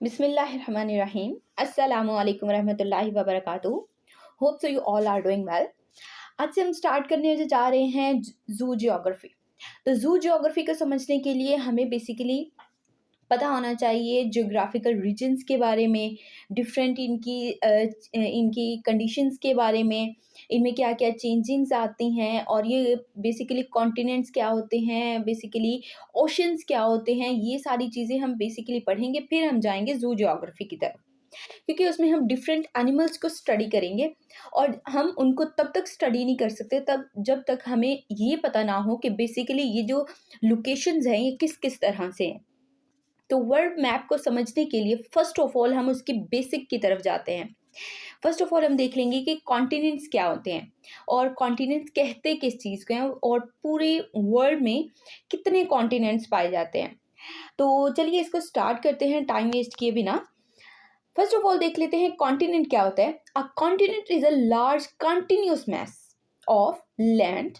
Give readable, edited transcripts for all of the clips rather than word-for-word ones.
Bismillahirrahmanirrahim. Assalamu alaikum warahmatullahi wabarakatuh. Hope so you all are doing well. आज से हम start करने जो जा रहे हैं जू जियोग्राफी। तो जू जियोग्राफी को समझने के लिए हमें बेसिकली पता होना चाहिए जियोग्राफिकल रीजन्स के बारे में, डिफरेंट इनकी कंडीशंस के बारे में, इनमें क्या क्या चेंजिंग्स आती हैं और ये बेसिकली कॉन्टिनेंट्स क्या होते हैं, बेसिकली ओशंस क्या होते हैं, ये सारी चीज़ें हम बेसिकली पढ़ेंगे। फिर हम जाएंगे जू जियोग्राफी की तरफ, क्योंकि उसमें हम डिफरेंट एनिमल्स को स्टडी करेंगे और हम उनको तब तक स्टडी नहीं कर सकते तब जब तक हमें ये पता ना हो कि बेसिकली ये जो लोकेशंस हैं ये किस किस तरह से हैं। तो वर्ल्ड मैप को समझने के लिए फर्स्ट ऑफ ऑल हम उसकी बेसिक की तरफ जाते हैं। फर्स्ट ऑफ ऑल हम देख लेंगे कि कॉन्टिनेंट्स क्या होते हैं और कॉन्टिनेंट्स कहते किस चीज़ को हैं और पूरे वर्ल्ड में कितने कॉन्टिनेंट्स पाए जाते हैं। तो चलिए इसको स्टार्ट करते हैं टाइम वेस्ट किए बिना। फर्स्ट ऑफ ऑल देख लेते हैं कॉन्टिनेंट क्या होता है। अ continent is a large continuous mass of land.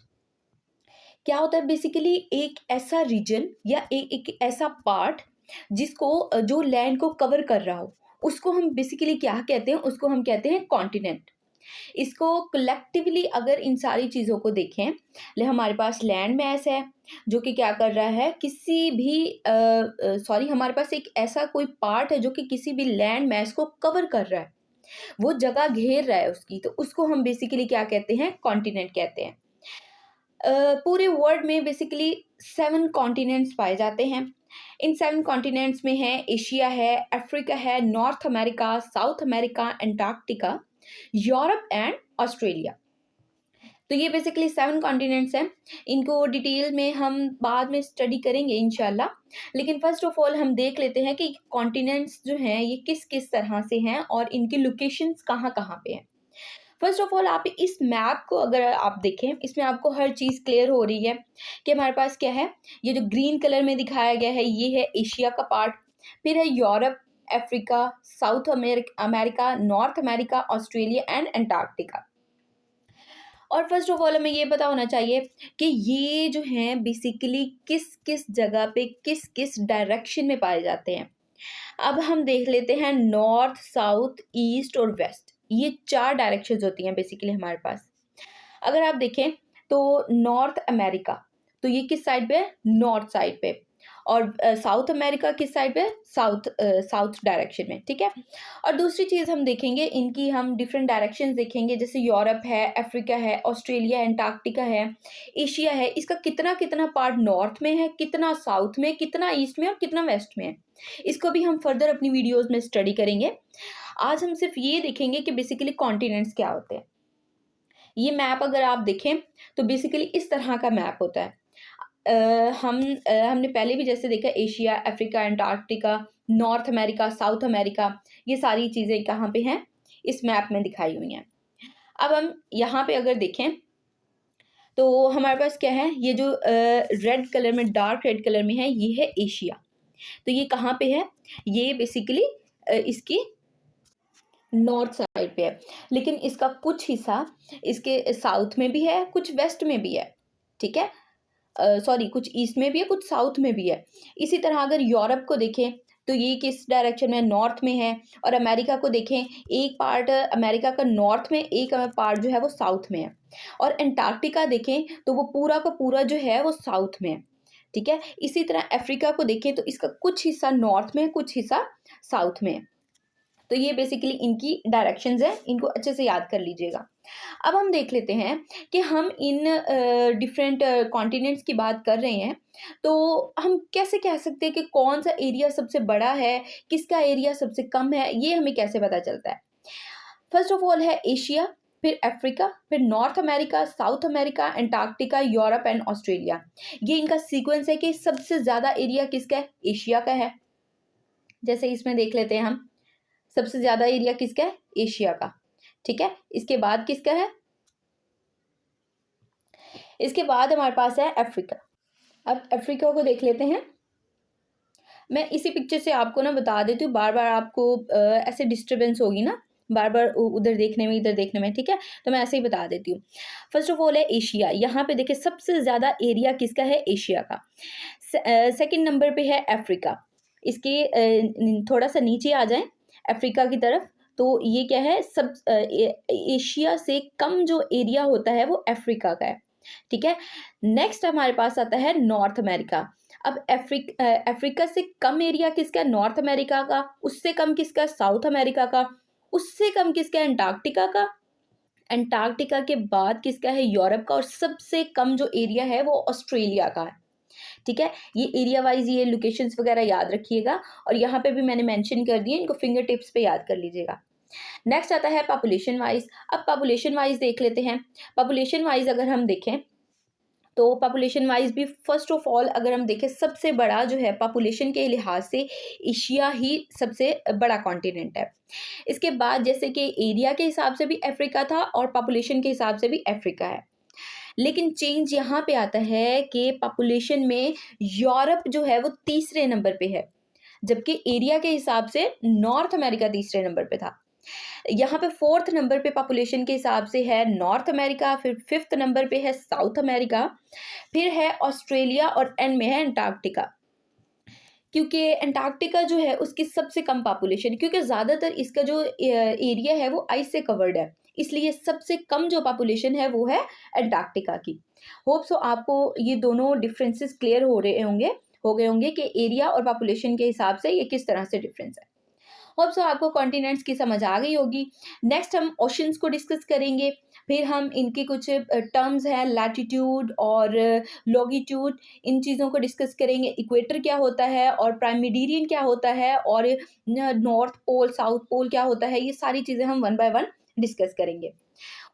क्या होता है बेसिकली एक ऐसा रीजन या एक ऐसा पार्ट जिसको जो लैंड को कवर कर रहा हो, उसको हम बेसिकली क्या कहते हैं, उसको हम कहते हैं कॉन्टिनेंट। इसको कलेक्टिवली अगर इन सारी चीज़ों को देखें, ले हमारे पास लैंड मैस है जो कि क्या कर रहा है, किसी भी हमारे पास एक ऐसा कोई पार्ट है जो कि किसी भी लैंड मैस को कवर कर रहा है, वो जगह घेर रहा है उसकी, तो उसको हम बेसिकली क्या कहते हैं, कॉन्टिनेंट कहते हैं। पूरे वर्ल्ड में बेसिकली 7 कॉन्टिनेंट्स पाए जाते हैं। इन 7 कॉन्टिनेंट्स में है एशिया है, अफ्रीका है, north America, south America, Antarctica, Europe and Australia. तो ये बेसिकली 7 कॉन्टिनेंट्स हैं। इनको डिटेल में हम बाद में स्टडी करेंगे इंशाल्लाह, लेकिन फर्स्ट ऑफ ऑल हम देख लेते हैं कि कॉन्टिनेंट्स जो हैं ये किस किस तरह से हैं और इनकी लोकेशंस कहाँ कहाँ पे हैं। फर्स्ट ऑफ ऑल आप इस मैप को अगर आप देखें, इसमें आपको हर चीज़ क्लियर हो रही है कि हमारे पास क्या है। ये जो ग्रीन कलर में दिखाया गया है ये है एशिया का पार्ट, फिर है Europe, Africa, south America, north America, Australia and Antarctica. और फर्स्ट ऑफ ऑल हमें ये पता होना चाहिए कि ये जो हैं बेसिकली किस किस जगह पे किस किस डायरेक्शन में पाए जाते हैं। अब हम देख लेते हैं नॉर्थ, साउथ, ईस्ट और वेस्ट, ये 4 डायरेक्शंस होती हैं बेसिकली हमारे पास। अगर आप देखें तो नॉर्थ अमेरिका, तो ये किस साइड पे है, नॉर्थ साइड पे, और साउथ अमेरिका किस साइड पे, साउथ डायरेक्शन में, ठीक है। और दूसरी चीज़ हम देखेंगे, इनकी हम डिफरेंट डायरेक्शंस देखेंगे, जैसे यूरोप है, अफ्रीका है, ऑस्ट्रेलिया, अंटार्कटिका है, एशिया है, इसका कितना कितना पार्ट नॉर्थ में है, कितना साउथ में, कितना ईस्ट में और कितना वेस्ट में है। इसको भी हम फर्दर अपनी वीडियोज़ में स्टडी करेंगे। आज हम सिर्फ ये देखेंगे कि बेसिकली कॉन्टिनेंट्स क्या होते हैं। ये मैप अगर आप देखें तो बेसिकली इस तरह का मैप होता है। हमने पहले भी जैसे देखा Asia, Africa, Antarctica, north America, south America, ये सारी चीज़ें कहाँ पे हैं, इस मैप में दिखाई हुई हैं। अब हम यहाँ पे अगर देखें तो हमारे पास क्या है, ये जो रेड कलर में, डार्क रेड कलर में है, ये है एशिया। तो ये कहाँ पे है, ये बेसिकली इसकी नॉर्थ साइड पे है, लेकिन इसका कुछ हिस्सा इसके साउथ में भी है, कुछ वेस्ट में भी है, ठीक है। कुछ ईस्ट में भी है, कुछ साउथ में भी है। इसी तरह अगर यूरोप को देखें तो ये किस डायरेक्शन में, नॉर्थ में है। और अमेरिका को देखें, एक पार्ट अमेरिका का नॉर्थ में, एक पार्ट जो है वो साउथ में है। और अंटार्कटिका देखें तो वो पूरा का पूरा जो है वो साउथ में है, ठीक है। इसी तरह अफ्रीका को देखें तो इसका कुछ हिस्सा नॉर्थ में, कुछ हिस्सा साउथ में है। तो ये बेसिकली इनकी डायरेक्शंस हैं, इनको अच्छे से याद कर लीजिएगा। अब हम देख लेते हैं कि हम इन डिफरेंट कॉन्टिनेंट्स की बात कर रहे हैं तो हम कैसे कह सकते हैं कि कौन सा एरिया सबसे बड़ा है, किसका एरिया सबसे कम है, ये हमें कैसे पता चलता है। फर्स्ट ऑफ ऑल है एशिया, फिर अफ्रीका, फिर north America, south America, Antarctica, Europe and Australia. ये इनका सीक्वेंस है कि सबसे ज़्यादा एरिया किसका है, एशिया का है। जैसे इसमें देख लेते हैं हम, सबसे ज़्यादा एरिया किसका है, एशिया का, ठीक है। इसके बाद किसका है, इसके बाद हमारे पास है अफ्रीका। अब अफ्रीका को देख लेते हैं। मैं इसी पिक्चर से आपको ना बता देती हूँ, बार बार आपको ऐसे डिस्टर्बेंस होगी ना, बार बार उधर देखने में इधर देखने में, ठीक है। तो मैं ऐसे ही बता देती हूँ। फर्स्ट ऑफ ऑल है एशिया, यहाँ पे देखिए सबसे ज़्यादा एरिया किसका है, एशिया का। सेकंड नंबर पे है अफ्रीका, इसके थोड़ा सा नीचे आ जाएं अफ्रीका की तरफ, तो ये क्या है, एशिया से कम जो एरिया होता है वो अफ्रीका का है। ठीक है, नेक्स्ट हमारे पास आता है नॉर्थ अमेरिका। अब अफ्रीका से कम एरिया किसका है, नॉर्थ अमेरिका का। उससे कम किसका, साउथ अमेरिका का। उससे कम किसका, अंटार्कटिका का। अंटार्कटिका के बाद किसका है, यूरोप का। और सबसे कम जो एरिया है वो ऑस्ट्रेलिया का है। ठीक है, ये एरिया वाइज ये लोकेशंस वगैरह याद रखिएगा, और यहाँ पे भी मैंने मेंशन कर दिए, इनको फिंगर टिप्स पे याद कर लीजिएगा। नेक्स्ट आता है पॉपुलेशन वाइज। अब पॉपुलेशन वाइज देख लेते हैं। पॉपुलेशन वाइज अगर हम देखें तो पॉपुलेशन वाइज भी फर्स्ट ऑफ ऑल अगर हम देखें, सबसे बड़ा जो है पॉपुलेशन के लिहाज से एशिया ही सबसे बड़ा कॉन्टिनेंट है। इसके बाद जैसे कि एरिया के हिसाब से भी अफ्रीका था और पॉपुलेशन के हिसाब से भी अफ्रीका है, लेकिन चेंज यहाँ पे आता है कि पॉपुलेशन में यूरोप जो है वो तीसरे नंबर पे है, जबकि एरिया के हिसाब से नॉर्थ अमेरिका तीसरे नंबर पे था। यहाँ पे फोर्थ नंबर पे पॉपुलेशन के हिसाब से है नॉर्थ अमेरिका, फिर फिफ्थ नंबर पे है साउथ अमेरिका, फिर है ऑस्ट्रेलिया, और एंड में है अंटार्कटिका। क्योंकि अंटार्कटिका जो है उसकी सबसे कम पॉपुलेशन, क्योंकि ज़्यादातर इसका जो एरिया है वो आइस से कवर्ड है, इसलिए सबसे कम जो पॉपुलेशन है वो है अंटार्कटिका की। होप सो आपको ये दोनों डिफरेंसेस क्लियर हो गए होंगे कि एरिया और पॉपुलेशन के हिसाब से ये किस तरह से डिफरेंस है। होप सो आपको कॉन्टिनेंट्स की समझ आ गई होगी। नेक्स्ट हम ओशंस को डिस्कस करेंगे, फिर हम इनके कुछ टर्म्स हैं, लैटिट्यूड और लॉन्गिट्यूड, इन चीज़ों को डिस्कस करेंगे। इक्वेटर क्या होता है और प्राइम मेरिडियन क्या होता है और नॉर्थ पोल साउथ पोल क्या होता है, ये सारी चीज़ें हम वन बाय वन डिस्कस करेंगे।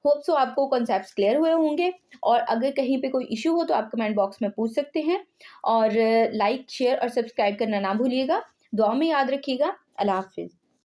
होप सो आपको कॉन्सेप्ट्स क्लियर हुए होंगे, और अगर कहीं पे कोई इशू हो तो आप कमेंट बॉक्स में पूछ सकते हैं, और लाइक शेयर और सब्सक्राइब करना ना भूलिएगा। दुआ में याद रखिएगा। अल्लाह हाफिज़।